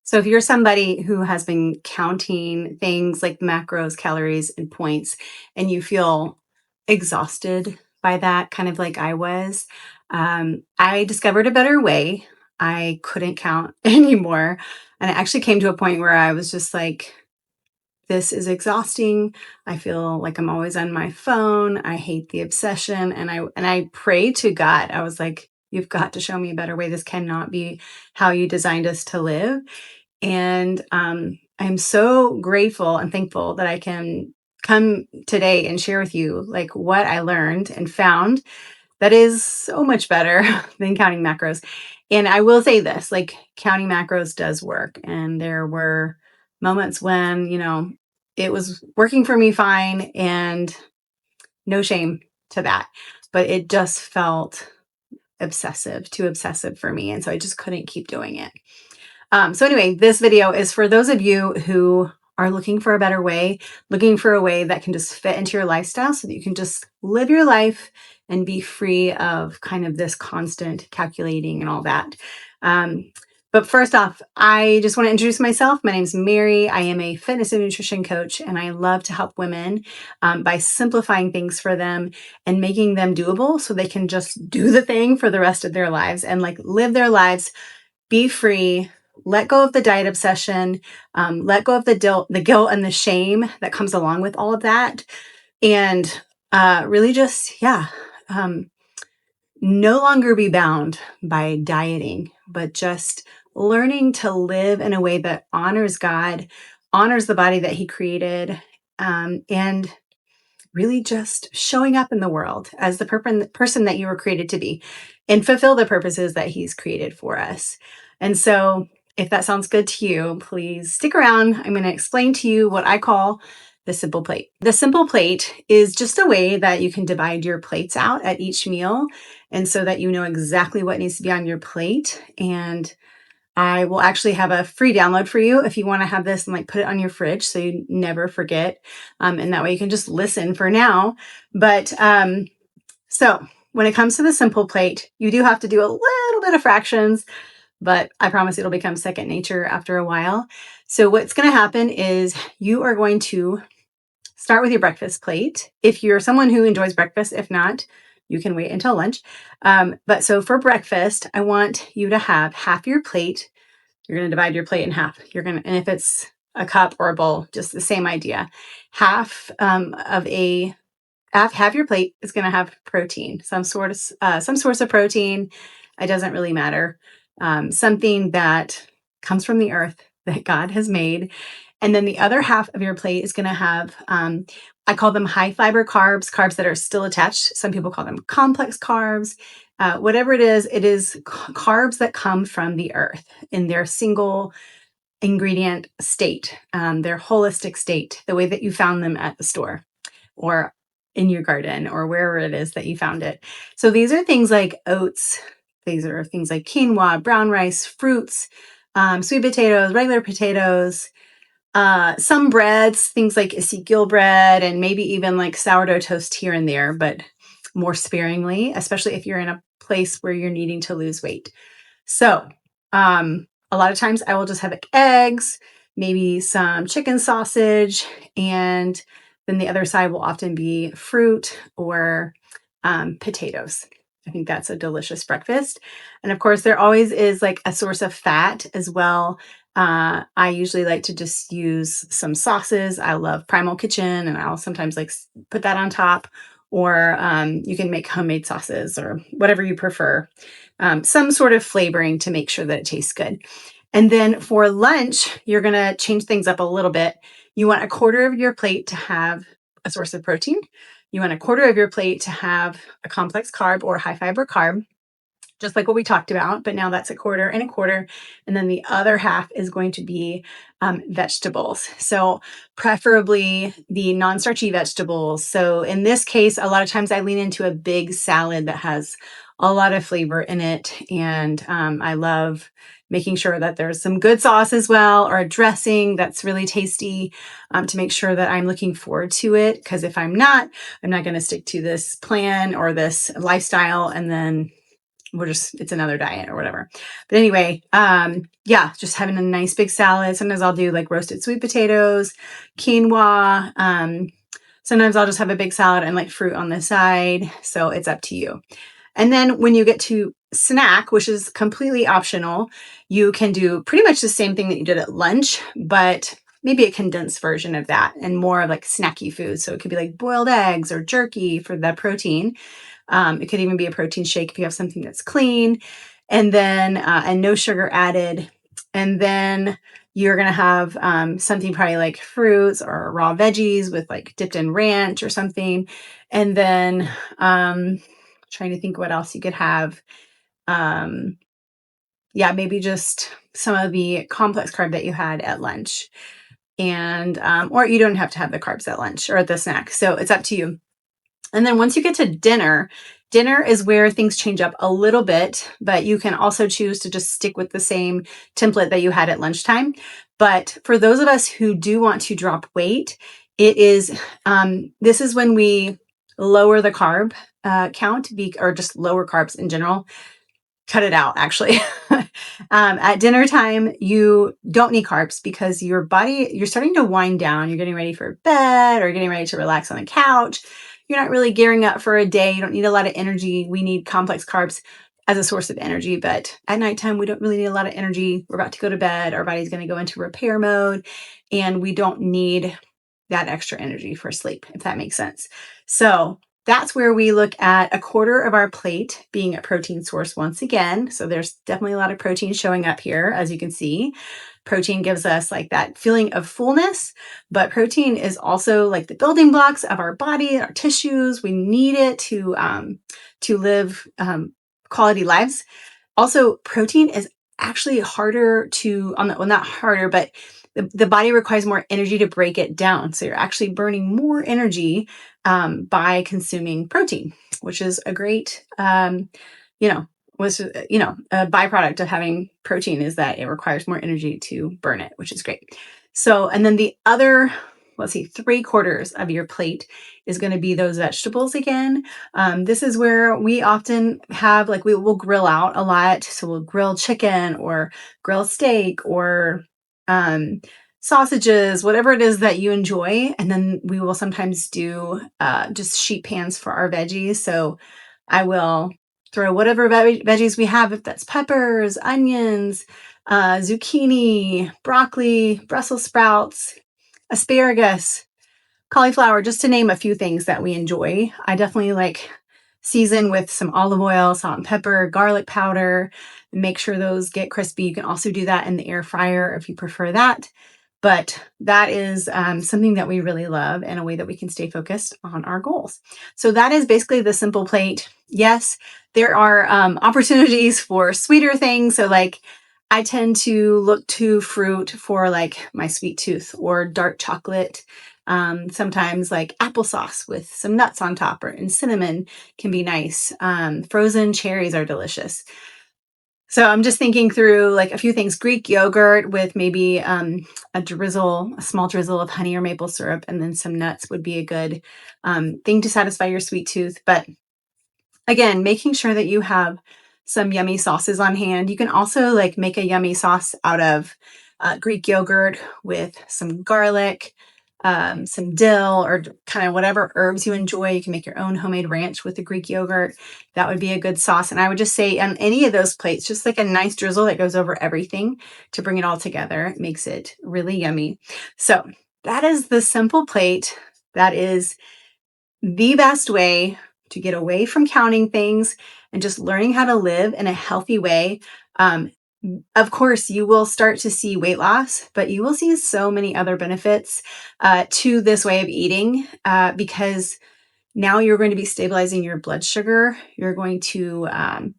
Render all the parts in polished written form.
So if you're somebody who has been counting things like macros, calories, and points, and you feel exhausted by that, kind of like I was, I discovered a better way. I couldn't count anymore. And it actually came to a point where I was just like, this is exhausting. I feel like I'm always on my phone. I hate the obsession. And I prayed to God. I was like, you've got to show me a better way. This cannot be how you designed us to live. And I'm so grateful and thankful that I can come today and share with you like what I learned and found that is so much better than counting macros. And I will say this, like counting macros does work. And there were moments when, it was working for me fine and no shame to that. But it just felt too obsessive for me. And so I just couldn't keep doing it. So anyway, this video is for those of you who are looking for a better way, looking for a way that can just fit into your lifestyle so that you can just live your life and be free of kind of this constant calculating and all that. But first off, I just want to introduce myself. My name's Mary. I am a fitness and nutrition coach, and I love to help women by simplifying things for them and making them doable so they can just do the thing for the rest of their lives and like live their lives, be free, let go of the diet obsession, let go of the guilt and the shame that comes along with all of that. And really just, no longer be bound by dieting, but just learning to live in a way that honors God, honors the body that He created, and really just showing up in the world as the person that you were created to be and fulfill the purposes that He's created for us. And so, if that sounds good to you, please stick around. I'm going to explain to you what I call the simple plate. The simple plate is just a way that you can divide your plates out at each meal, and so that you know exactly what needs to be on your plate. And I will actually have a free download for you if you want to have this and like put it on your fridge so you never forget. And that way you can just listen for now. But so when it comes to the simple plate, you do have to do a little bit of fractions, but I promise it'll become second nature after a while. So what's going to happen is you are going to start with your breakfast plate. If you're someone who enjoys breakfast, if not, you can wait until lunch. But so for breakfast, I want you to have half your plate. You're going to divide your plate in half. And if it's a cup or a bowl, just the same idea. Half half your plate is going to have protein, some source of protein. It doesn't really matter. Something that comes from the earth that God has made. And then the other half of your plate is going to have, I call them high fiber carbs that are still attached. Some people call them complex carbs. Whatever it is carbs that come from the earth in their single ingredient state, their holistic state, the way that you found them at the store or in your garden or wherever it is that you found it. So these are things like oats. These are things like quinoa, brown rice, fruits, sweet potatoes, regular potatoes, some breads, things like Ezekiel bread, and maybe even like sourdough toast here and there, but more sparingly, especially if you're in a place where you're needing to lose weight. So, a lot of times I will just have like eggs, maybe some chicken sausage, and then the other side will often be fruit or potatoes. I think that's a delicious breakfast. And of course, there always is like a source of fat as well. I usually like to just use some sauces. I love Primal Kitchen, and I'll sometimes like put that on top. Or you can make homemade sauces or whatever you prefer. Some sort of flavoring to make sure that it tastes good. And then for lunch, you're going to change things up a little bit. You want a quarter of your plate to have a source of protein. You want a quarter of your plate to have a complex carb or high fiber carb, just like what we talked about, but now that's a quarter and a quarter. And then the other half is going to be vegetables. So preferably the non-starchy vegetables. So in this case, a lot of times I lean into a big salad that has a lot of flavor in it. And I love making sure that there's some good sauce as well, or a dressing that's really tasty, to make sure that I'm looking forward to it. Because if I'm not going to stick to this plan or this lifestyle, and then it's another diet or whatever. But anyway, yeah, just having a nice big salad. Sometimes I'll do like roasted sweet potatoes, quinoa. Sometimes I'll just have a big salad and like fruit on the side. So it's up to you. And then when you get to snack, which is completely optional, you can do pretty much the same thing that you did at lunch, but maybe a condensed version of that and more of like snacky food. So it could be like boiled eggs or jerky for the protein. It could even be a protein shake if you have something that's clean, and then and no sugar added. And then you're gonna have something probably like fruits or raw veggies with like dipped in ranch or something. And then trying to think what else you could have. Um, yeah, maybe just some of the complex carb that you had at lunch. And or you don't have to have the carbs at lunch or at the snack. So it's up to you. And then once you get to dinner, dinner is where things change up a little bit, but you can also choose to just stick with the same template that you had at lunchtime. But for those of us who do want to drop weight, it is this is when we lower the carb count or just lower carbs in general. Cut it out, actually. At dinner time, you don't need carbs because your body, you're starting to wind down. You're getting ready for bed or getting ready to relax on the couch. You're not really gearing up for a day. You don't need a lot of energy. We need complex carbs as a source of energy. But at nighttime, we don't really need a lot of energy. We're about to go to bed. Our body's going to go into repair mode, and we don't need that extra energy for sleep, if that makes sense. So that's where we look at a quarter of our plate being a protein source once again. So there's definitely a lot of protein showing up here, as you can see. Protein gives us like that feeling of fullness, but protein is also like the building blocks of our body, our tissues. We need it to live quality lives. Also, protein is actually harder to well, not harder, but the body requires more energy to break it down. So you're actually burning more energy by consuming protein, which is a great, a byproduct of having protein is that it requires more energy to burn it, which is great. So, and then the other, let's see, 3/4 of your plate is going to be those vegetables again. This is where we often have, like, we will grill out a lot. So we'll grill chicken or grill steak or sausages, whatever it is that you enjoy. And then we will sometimes do just sheet pans for our veggies. So I will throw whatever veggies we have, if that's peppers, onions, zucchini, broccoli, Brussels sprouts, asparagus, cauliflower, just to name a few things that we enjoy. I definitely like season with some olive oil, salt and pepper, garlic powder, make sure those get crispy. You can also do that in the air fryer if you prefer that. But that is something that we really love and a way that we can stay focused on our goals. So that is basically the simple plate. Yes, there are opportunities for sweeter things. So like I tend to look to fruit for like my sweet tooth or dark chocolate. Sometimes like applesauce with some nuts on top and cinnamon can be nice. Frozen cherries are delicious. So I'm just thinking through like a few things. Greek yogurt with maybe a small drizzle of honey or maple syrup, and then some nuts would be a good thing to satisfy your sweet tooth. But again, making sure that you have some yummy sauces on hand. You can also like make a yummy sauce out of Greek yogurt with some garlic, some dill, or kind of whatever herbs you enjoy. You can make your own homemade ranch with the Greek yogurt. That would be a good sauce. And I would just say on any of those plates, just like a nice drizzle that goes over everything to bring it all together. It makes it really yummy. So that is the simple plate. That is the best way to get away from counting things and just learning how to live in a healthy way. Of course, you will start to see weight loss, but you will see so many other benefits to this way of eating because now you're going to be stabilizing your blood sugar. You're going to,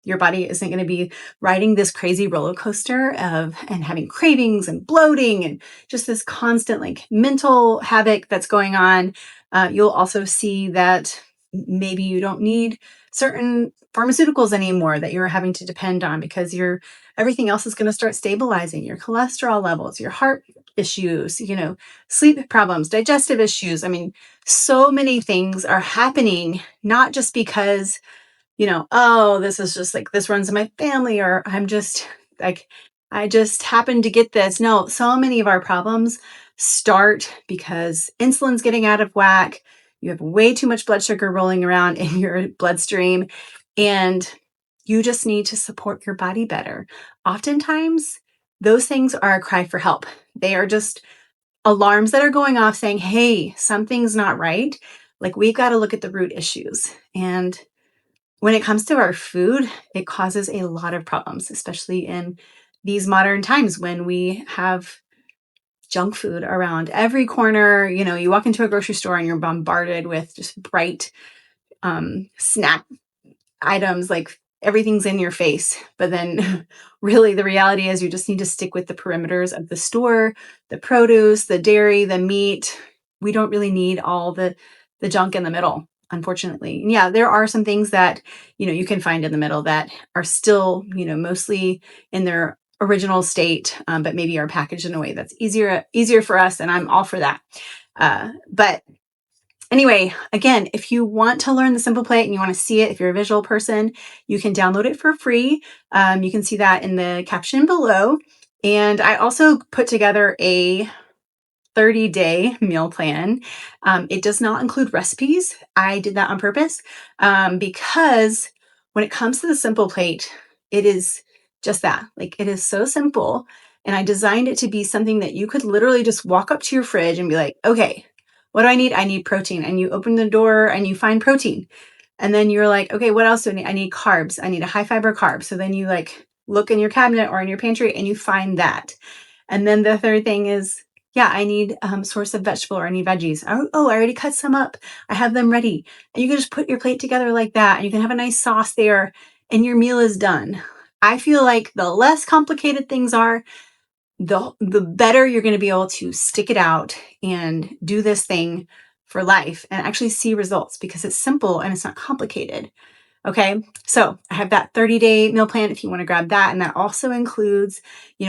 your body isn't going to be riding this crazy roller coaster and having cravings and bloating and just this constant like mental havoc that's going on. You'll also see that maybe you don't need certain pharmaceuticals anymore that you're having to depend on because everything else is going to start stabilizing your cholesterol levels, your heart issues, sleep problems, digestive issues. I mean, so many things are happening, not just because, oh, this is just like, this runs in my family, or I'm just like, I just happened to get this. No, so many of our problems start because insulin's getting out of whack. You have way too much blood sugar rolling around in your bloodstream, and you just need to support your body better. Oftentimes, those things are a cry for help. They are just alarms that are going off saying, hey, something's not right. Like, we've got to look at the root issues. And when it comes to our food, it causes a lot of problems, especially in these modern times when we have junk food around every corner. You walk into a grocery store and you're bombarded with just bright snack items, like everything's in your face. But then really the reality is you just need to stick with the perimeters of the store, the produce, the dairy, the meat. We don't really need all the junk in the middle, unfortunately. And yeah, there are some things that, you can find in the middle that are still, mostly in their original state, but maybe are packaged in a way that's easier for us. And I'm all for that. But anyway, again, if you want to learn the Simple Plate and you want to see it, if you're a visual person, you can download it for free. You can see that in the caption below. And I also put together a 30-day meal plan. It does not include recipes. I did that on purpose because when it comes to the Simple Plate, it is just that. Like, it is so simple. And I designed it to be something that you could literally just walk up to your fridge and be like, okay, what do I need? I need protein. And you open the door and you find protein. And then you're like, okay, what else do I need? I need carbs. I need a high fiber carb. So then you like look in your cabinet or in your pantry and you find that. And then the third thing is, yeah, I need source of vegetable, or I need veggies. Oh, I already cut some up. I have them ready. And you can just put your plate together like that. And you can have a nice sauce there and your meal is done. I feel like the less complicated things are, the better you're going to be able to stick it out and do this thing for life and actually see results, because it's simple and it's not complicated. Okay, so I have that 30-day meal plan if you want to grab that. And that also includes,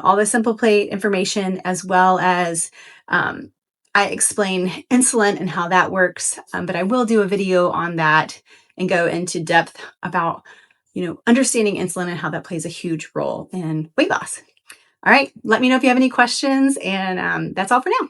all the Simple Plate information, as well as I explain insulin and how that works. But I will do a video on that and go into depth about, understanding insulin and how that plays a huge role in weight loss. All right, let me know if you have any questions. And that's all for now.